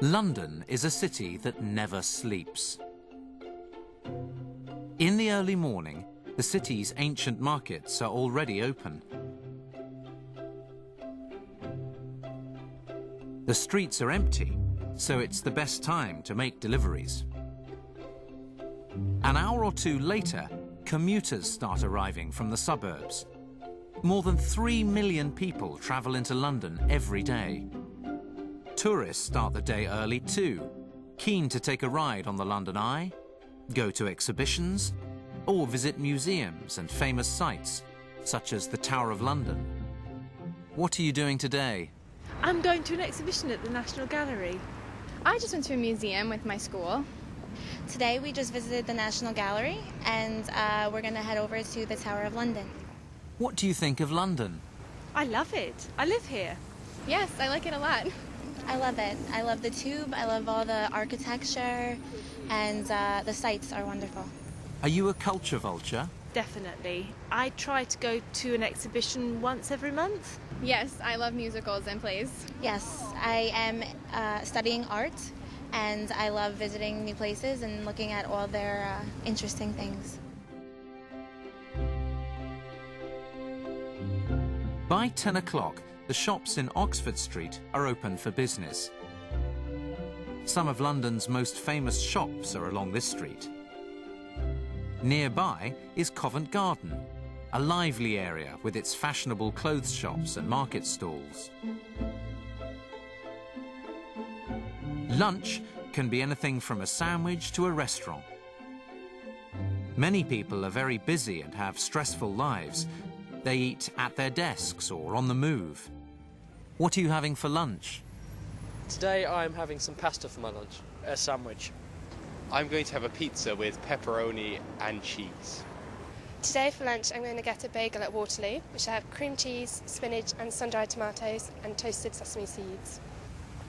London is a city that never sleeps. In the early morning, the city's ancient markets are already open. The streets are empty, so it's the best time to make deliveries. An hour or two later, commuters start arriving from the suburbs. More than 3 million people travel into London every day. Tourists start the day early too, keen to take a ride on the London Eye, go to exhibitions, or visit museums and famous sites, such as the Tower of London. What are you doing today? I'm going to an exhibition at the National Gallery. I just went to a museum with my school. Today we just visited the National Gallery and we're going to head over to the Tower of London. What do you think of London? I love it. I live here. Yes, I like it a lot. I love it. I love the Tube, I love all the architecture, and the sights are wonderful. Are you a culture vulture? Definitely. I try to go to an exhibition once every month. Yes, I love musicals and plays. Yes, I am studying art, and I love visiting new places and looking at all their interesting things. By 10 o'clock, the shops in Oxford Street are open for business. Some of London's most famous shops are along this street. Nearby is Covent Garden, a lively area with its fashionable clothes shops and market stalls. Lunch can be anything from a sandwich to a restaurant. Many people are very busy and have stressful lives. They eat at their desks or on the move. What are you having for lunch? Today I'm having some pasta for my lunch, a sandwich. I'm going to have a pizza with pepperoni and cheese. Today for lunch I'm going to get a bagel at Waterloo, which I have cream cheese, spinach and sun-dried tomatoes and toasted sesame seeds.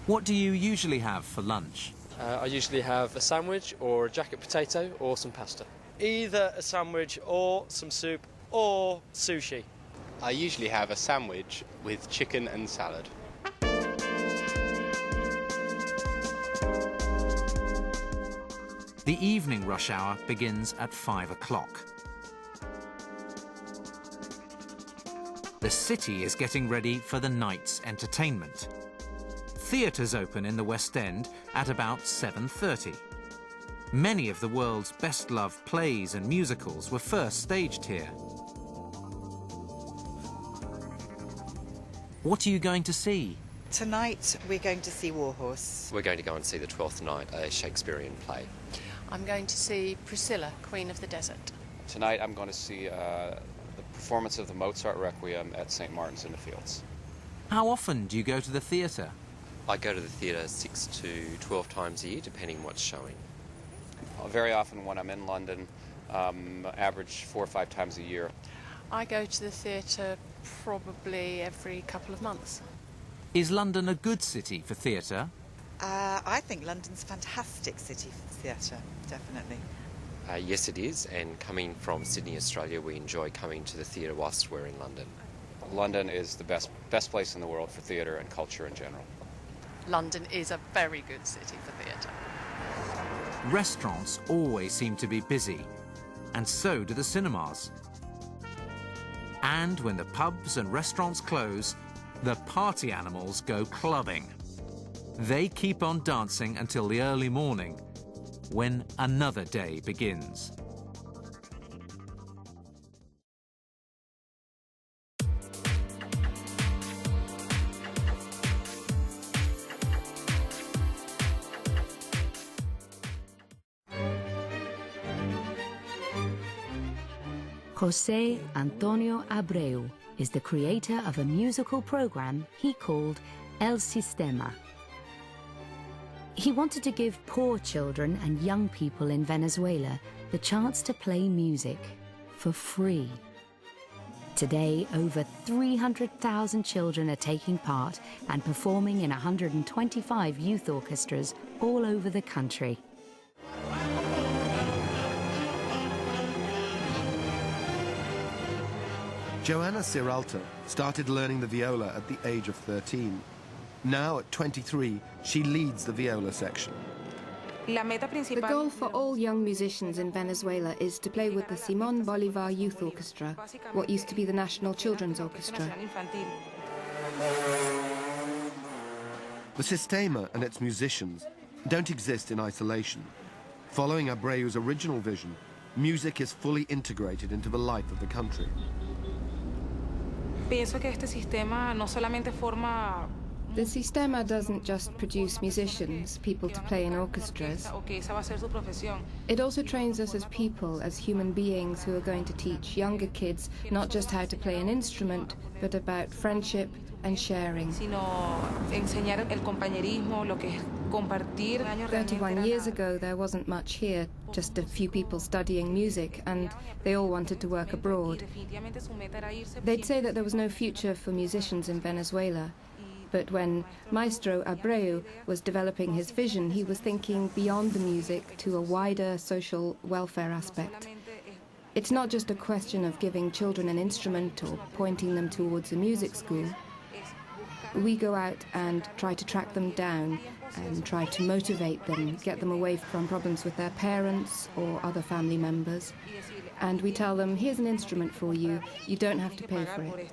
What do you usually have for lunch? I usually have a sandwich or a jacket potato or some pasta. Either a sandwich or some soup or sushi. I usually have a sandwich with chicken and salad. The evening rush hour begins at 5 o'clock. The city is getting ready for the night's entertainment. Theatres open in the West End at about 7:30. Many of the world's best-loved plays and musicals were first staged here. What are you going to see? Tonight we're going to see Warhorse. We're going to go and see The Twelfth Night, a Shakespearean play. I'm going to see Priscilla, Queen of the Desert. Tonight I'm going to see the performance of the Mozart Requiem at St. Martin's in the Fields. How often do you go to the theatre? I go to the theatre 6 to 12 times a year, depending what's showing. Very often when I'm in London, average 4 or 5 times a year. I go to the theatre probably every couple of months. Is London a good city for theatre? I think London's a fantastic city for theatre, definitely. Yes, it is, and coming from Sydney, Australia, we enjoy coming to the theatre whilst we're in London. London is the best place in the world for theatre and culture in general. London is a very good city for theatre. Restaurants always seem to be busy, and so do the cinemas. And when the pubs and restaurants close, the party animals go clubbing. They keep on dancing until the early morning, when another day begins. José Antonio Abreu is the creator of a musical program he called El Sistema. He wanted to give poor children and young people in Venezuela the chance to play music for free. Today, over 300,000 children are taking part and performing in 125 youth orchestras all over the country. Joanna Ciralta started learning the viola at the age of 13. Now, at 23, she leads the viola section. The goal for all young musicians in Venezuela is to play with the Simón Bolívar Youth Orchestra, what used to be the National Children's Orchestra. The Sistema and its musicians don't exist in isolation. Following Abreu's original vision, music is fully integrated into the life of the country. The Sistema doesn't just produce musicians, people to play in orchestras. It also trains us as people, as human beings who are going to teach younger kids not just how to play an instrument, but about friendship and sharing. 31 years ago, there wasn't much here, just a few people studying music, and they all wanted to work abroad. They'd say that there was no future for musicians in Venezuela. But when Maestro Abreu was developing his vision, he was thinking beyond the music to a wider social welfare aspect. It's not just a question of giving children an instrument or pointing them towards a music school. We go out and try to track them down and try to motivate them, get them away from problems with their parents or other family members. And we tell them, here's an instrument for you, you don't have to pay for it.